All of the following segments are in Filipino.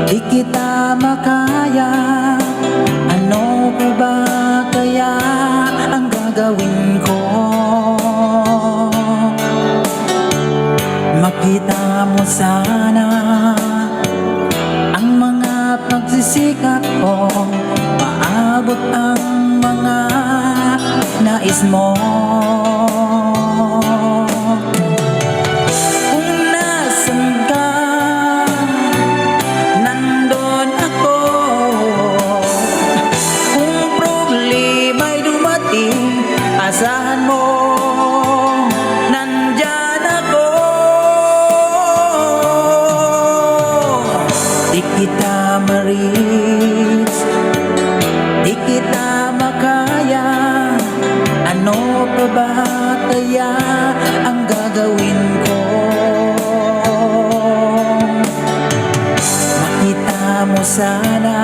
di kita makaya. Ano pa ba kaya ang gagawin ko? Makita mo sana ang mga pagsisikap ko, maabot ang mga nais mo. Kung nasan ka, nandun ako. Kung problema'y dumating, asahan mo, nandyan ako. Di kita ma-reach, di kita makaya. Ano pa ba kaya ang gagawin ko? Makita mo sana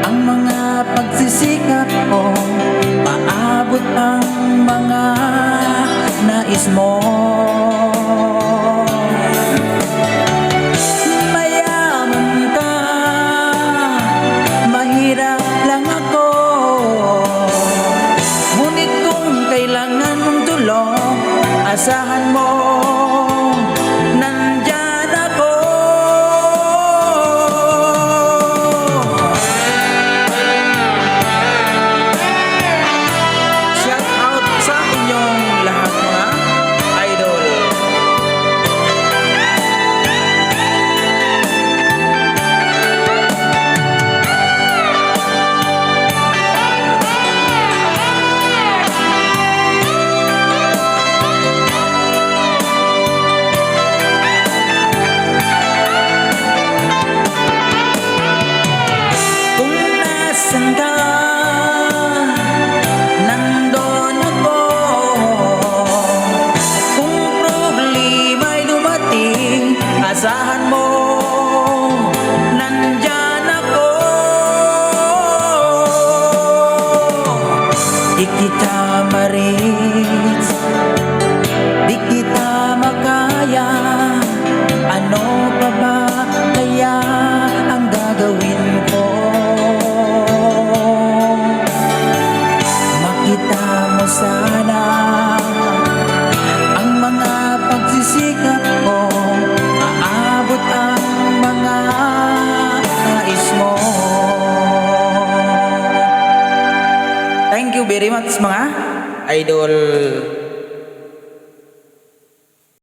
ang mga pagsisikap ko, maabot ang mga nais mo. Mayaman ka, mahirap lang ako. Ngunit kung kailangan mong tulong, asahan mo, nandyan ako. Shout out sa inyong lahat mga idol. Kung nasan ka, nandun ako. Kung problema'y dumating, asahan mo, nandyan ako. Di kita ma-reach, di kita makaya. Ano pa ba kaya ang gagawin ko? Makita mo sana ang mga pagsisikap ko, aabot ang mga nais mo. Thank you very much mga idol.